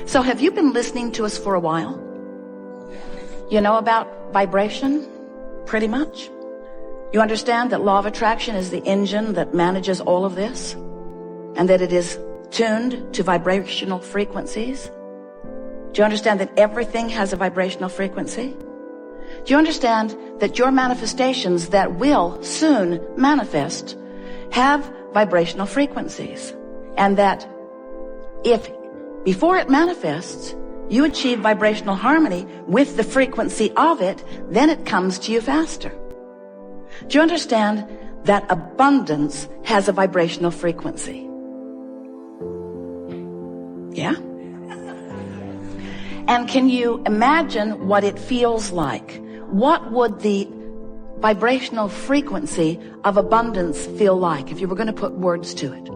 So have you been listening to us for a while? You know about vibration, pretty much. You understand that law of attraction is the engine that manages all of this, and that it is tuned to vibrational frequencies. Do you understand that everything has a vibrational frequency? Do you understand that your manifestations that will soon manifest have vibrational frequencies? And that if before it manifests, you achieve vibrational harmony with the frequency of it, then it comes to you faster. Do you understand that abundance has a vibrational frequency? Yeah? And can you imagine what it feels like? What would the vibrational frequency of abundance feel like if you were going to put words to it?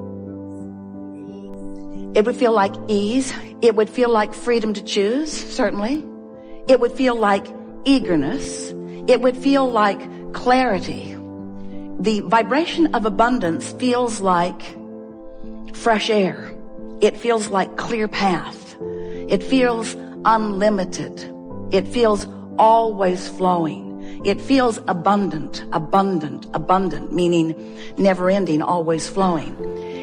It would feel like ease. It would feel like freedom to choose, certainly. It would feel like eagerness. It would feel like clarity. The vibration of abundance feels like fresh air. It feels like clear path. It feels unlimited. It feels always flowing. It feels abundant, meaning never ending, always flowing.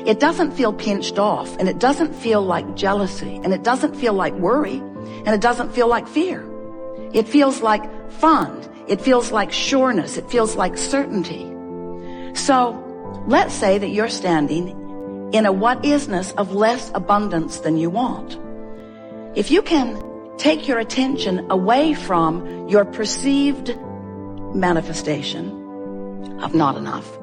It doesn't feel pinched off, and it doesn't feel like jealousy, and it doesn't feel like worry, and it doesn't feel like fear. It feels like fun. It feels like sureness. It feels like certainty. So let's say that you're standing in a what-isness of less abundance than you want. If you can take your attention away from your perceived manifestation of not enough,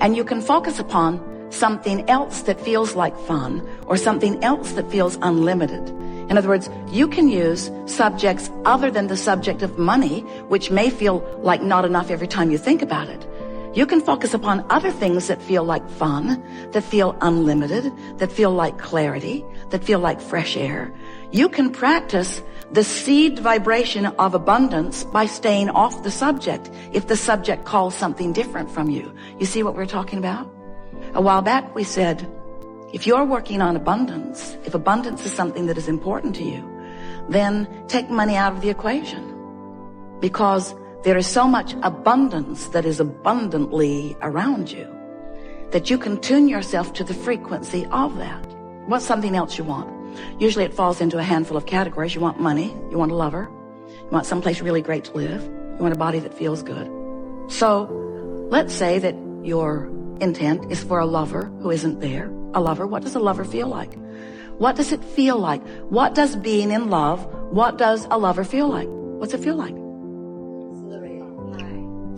and you can focus upon something else that feels like fun, or something else that feels unlimited. In other words, you can use subjects other than the subject of money, which may feel like not enough every time you think about it. You can focus upon other things that feel like fun, that feel unlimited, that feel like clarity, that feel like fresh air. You can practice the seed vibration of abundance by staying off the subject if the subject calls something different from you. You see what we're talking about? A while back we said, if you're working on abundance, if abundance is something that is important to you, then take money out of the equation. Because there is so much abundance that is abundantly around you that you can tune yourself to the frequency of that. What's something else you want? Usually it falls into a handful of categories. You want money, you want a lover, you want someplace really great to live, you want a body that feels good. So let's say that your intent is for a lover who isn't there. A lover, what does a lover feel like? What does it feel like? What does being in love, what does a lover feel like? What's it feel like?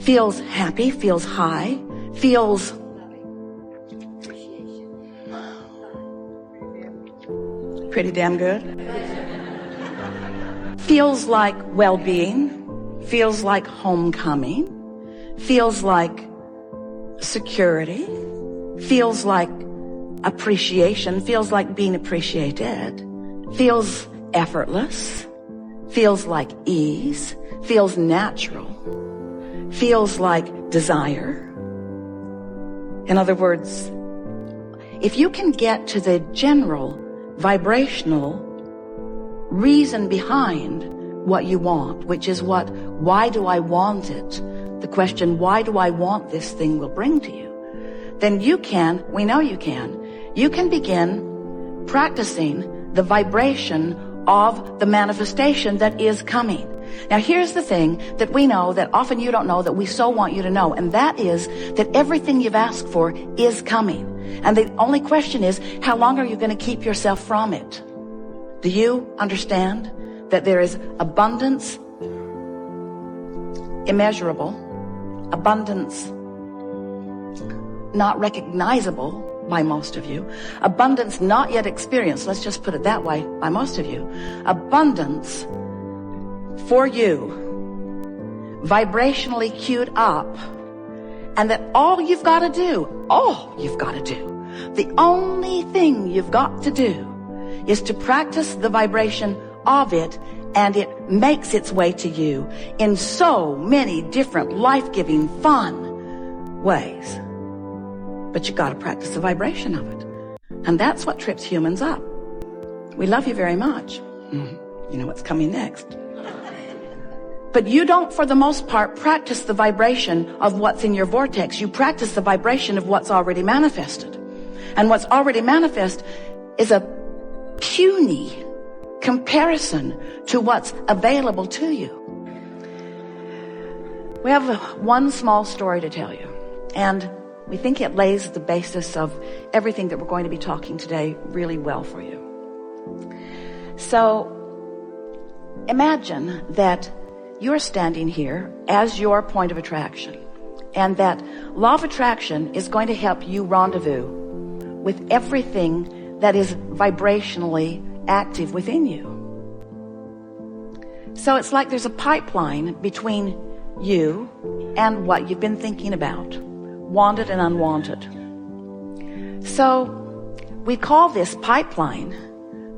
Feels happy, feels high, feels pretty damn good. Feels like well-being, feels like homecoming, feels like security, feels like appreciation, feels like being appreciated, feels effortless, feels like ease, feels natural, feels like desire. In other words, if you can get to the general vibrational reason behind what you want, which is why do I want it? The question, why do I want this thing, will bring to you. Then we know you can begin practicing the vibration of the manifestation that is coming. Now here's the thing that we know that often you don't know that we so want you to know, and that is that everything you've asked for is coming. And the only question is, how long are you going to keep yourself from it? Do you understand that there is abundance, immeasurable, abundance not recognizable by most of you, abundance not yet experienced, let's just put it that way, by most of you, abundance for you, vibrationally queued up, and that all you've got to do, the only thing you've got to do is to practice the vibration of it, and it makes its way to you in so many different life-giving, fun ways. But you got to practice the vibration of it. And that's what trips humans up. We love you very much. You know what's coming next. But you don't, for the most part, practice the vibration of what's in your vortex. You practice the vibration of what's already manifested. And what's already manifest is a puny comparison to what's available to you. We have one small story to tell you, and we think it lays the basis of everything that we're going to be talking today really well for you. So imagine that you're standing here as your point of attraction, and that law of attraction is going to help you rendezvous with everything that is vibrationally active within you. So it's like there's a pipeline between you and what you've been thinking about, wanted and unwanted. So we call this pipeline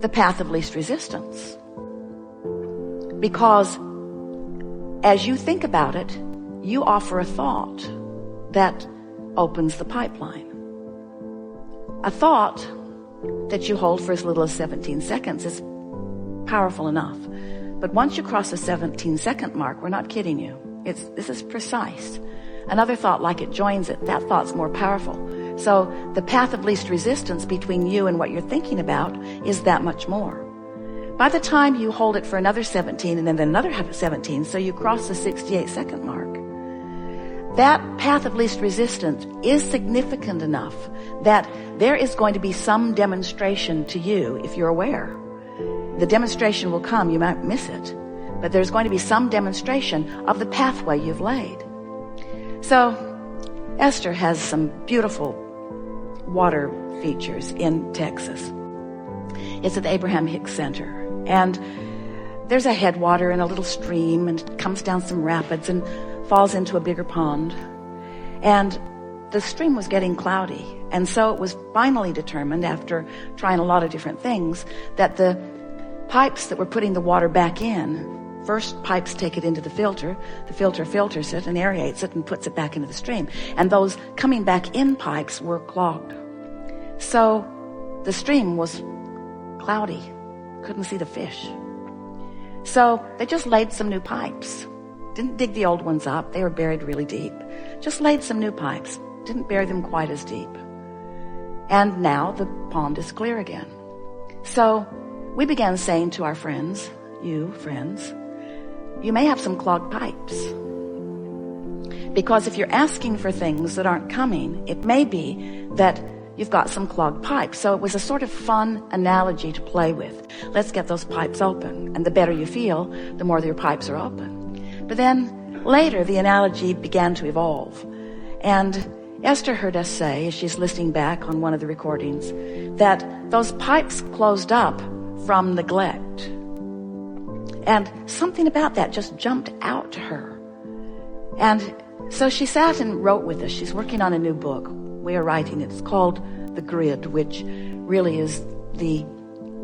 the path of least resistance, because as you think about it, you offer a thought that opens the pipeline. A thought that you hold for as little as 17 seconds is powerful enough. But once you cross the 17-second mark, we're not kidding you. This is precise. Another thought like it joins it. That thought's more powerful. So the path of least resistance between you and what you're thinking about is that much more. By the time you hold it for another 17 and then another 17, so you cross the 68-second mark, that path of least resistance is significant enough that there is going to be some demonstration to you if you're aware. The demonstration will come, you might miss it, but there's going to be some demonstration of the pathway you've laid. So Esther has some beautiful water features in Texas. It's at the Abraham-Hicks Center. And there's a headwater in a little stream, and it comes down some rapids and falls into a bigger pond. And the stream was getting cloudy. And so it was finally determined, after trying a lot of different things, that the pipes that were putting the water back in, first pipes take it into the filter filters it and aerates it and puts it back into the stream. And those coming back in pipes were clogged. So the stream was cloudy. Couldn't see the fish. So they just laid some new pipes. Didn't dig the old ones up. They were buried really deep. Just laid some new pipes. Didn't bury them quite as deep. And now the pond is clear again. So we began saying to our friends, you friends, you may have some clogged pipes. Because if you're asking for things that aren't coming, it may be that you've got some clogged pipes. So it was a sort of fun analogy to play with. Let's get those pipes open. And the better you feel, the more your pipes are open. But then later, the analogy began to evolve. And Esther heard us say, as she's listening back on one of the recordings, that those pipes closed up from neglect. And something about that just jumped out to her. And so she sat and wrote with us. She's working on a new book. We are writing it. It's called The Grid, which really is the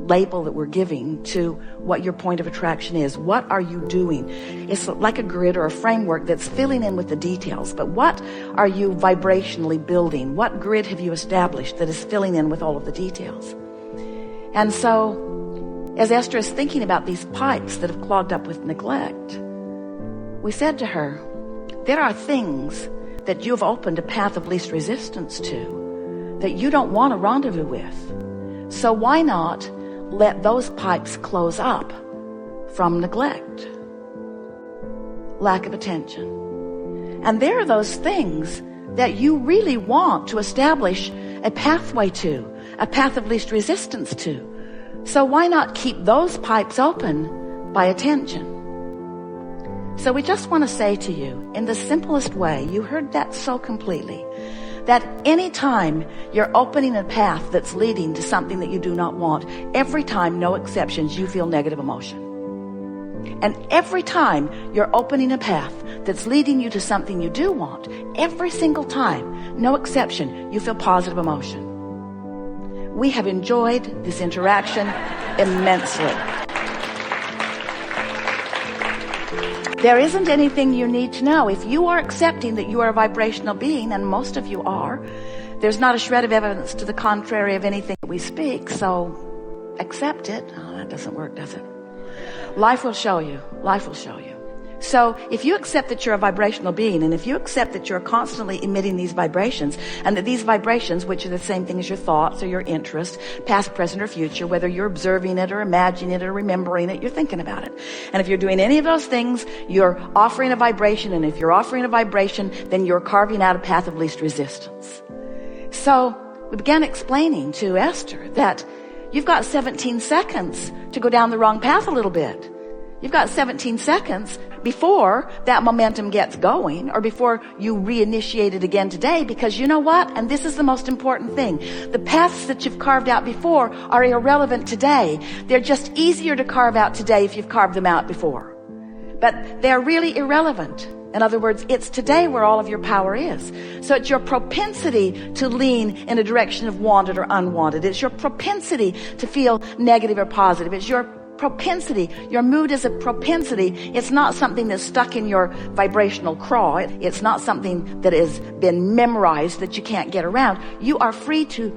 label that we're giving to what your point of attraction is. What are you doing? It's like a grid or a framework that's filling in with the details. But what are you vibrationally building? What grid have you established that is filling in with all of the details? And so, as Esther is thinking about these pipes that have clogged up with neglect, we said to her, there are things that you've opened a path of least resistance to, that you don't want to rendezvous with. So why not let those pipes close up from neglect, lack of attention? And there are those things that you really want to establish a pathway to, a path of least resistance to. So why not keep those pipes open by attention? So we just want to say to you, in the simplest way, you heard that so completely, that anytime you're opening a path that's leading to something that you do not want, every time, no exceptions, you feel negative emotion. And every time you're opening a path that's leading you to something you do want, every single time, no exception, you feel positive emotion. We have enjoyed this interaction immensely. There isn't anything you need to know. If you are accepting that you are a vibrational being, and most of you are, there's not a shred of evidence to the contrary of anything that we speak, so accept it. Oh, that doesn't work, does it? Life will show you. Life will show you. So if you accept that you're a vibrational being, and if you accept that you're constantly emitting these vibrations, and that these vibrations, which are the same thing as your thoughts or your interests, past, present, or future, whether you're observing it or imagining it or remembering it, you're thinking about it. And if you're doing any of those things, you're offering a vibration, and if you're offering a vibration, then you're carving out a path of least resistance. So we began explaining to Esther that you've got 17 seconds to go down the wrong path a little bit. You've got 17 seconds before that momentum gets going, or before you reinitiate it again today, because you know what? And this is the most important thing. The paths that you've carved out before are irrelevant today. They're just easier to carve out today if you've carved them out before. But they're really irrelevant. In other words, it's today where all of your power is. So it's your propensity to lean in a direction of wanted or unwanted. It's your propensity to feel negative or positive. It's your propensity. Your mood is a propensity. It's not something that's stuck in your vibrational craw. It's not something that has been memorized that you can't get around. You are free to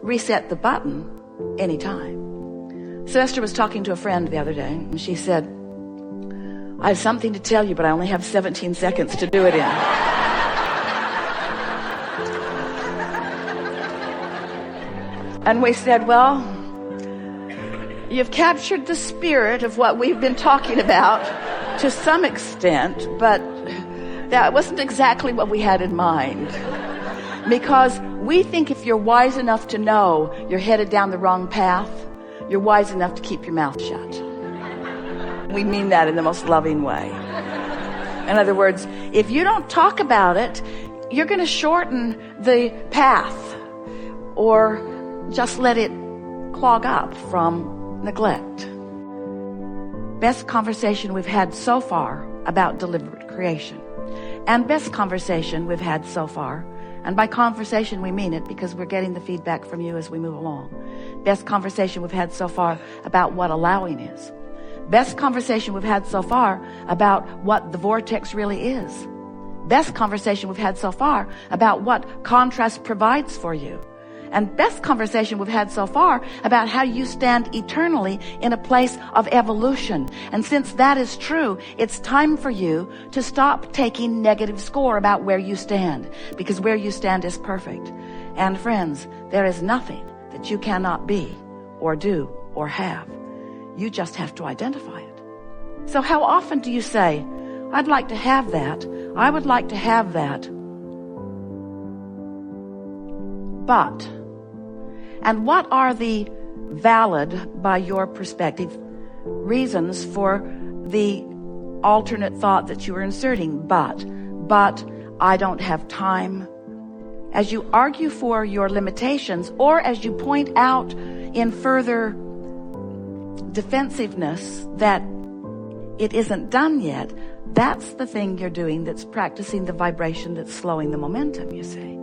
reset the button anytime. So Esther was talking to a friend the other day, and she said, I have something to tell you, but I only have 17 seconds to do it in. And we said, well, you've captured the spirit of what we've been talking about to some extent, but that wasn't exactly what we had in mind. Because we think if you're wise enough to know you're headed down the wrong path, you're wise enough to keep your mouth shut. We mean that in the most loving way. In other words, if you don't talk about it, you're going to shorten the path, or just let it clog up from neglect. Best conversation we've had so far about deliberate creation. And best conversation we've had so far, and by conversation we mean it because we're getting the feedback from you as we move along. Best conversation we've had so far about what allowing is. Best conversation we've had so far about what the vortex really is. Best conversation we've had so far about what contrast provides for you. And best conversation we've had so far about how you stand eternally in a place of evolution. And since that is true, it's time for you to stop taking negative score about where you stand, because where you stand is perfect. And friends, there is nothing that you cannot be or do or have. You just have to identify it. So how often do you say, I'd like to have that, I would like to have that, but... And what are the valid, by your perspective, reasons for the alternate thought that you are inserting? But I don't have time. As you argue for your limitations, or as you point out in further defensiveness that it isn't done yet, that's the thing you're doing that's practicing the vibration that's slowing the momentum, you see.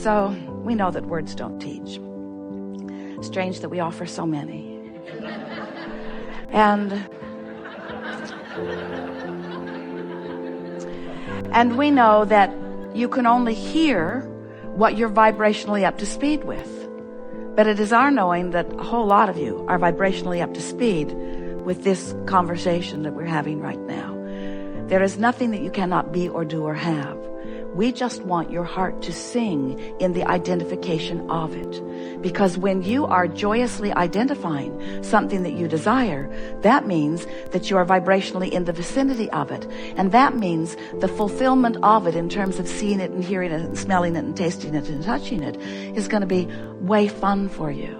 So we know that words don't teach. Strange that we offer so many. And we know that you can only hear what you're vibrationally up to speed with. But it is our knowing that a whole lot of you are vibrationally up to speed with this conversation that we're having right now. There is nothing that you cannot be or do or have. We just want your heart to sing in the identification of it. Because when you are joyously identifying something that you desire, that means that you are vibrationally in the vicinity of it. And that means the fulfillment of it in terms of seeing it and hearing it and smelling it and tasting it and touching it is going to be way fun for you.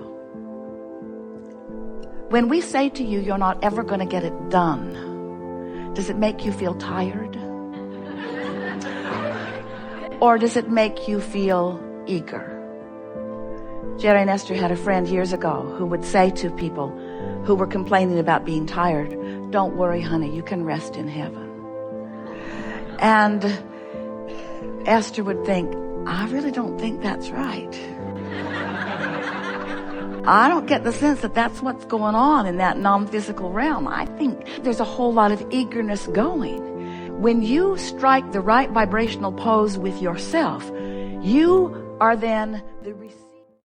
When we say to you, you're not ever going to get it done, does it make you feel tired? Or does it make you feel eager? Jerry and Esther had a friend years ago who would say to people who were complaining about being tired, don't worry, honey, you can rest in heaven. And Esther would think, I really don't think that's right. I don't get the sense that that's what's going on in that non-physical realm. I think there's a whole lot of eagerness going. When you strike the right vibrational pose with yourself, you are then the receiver.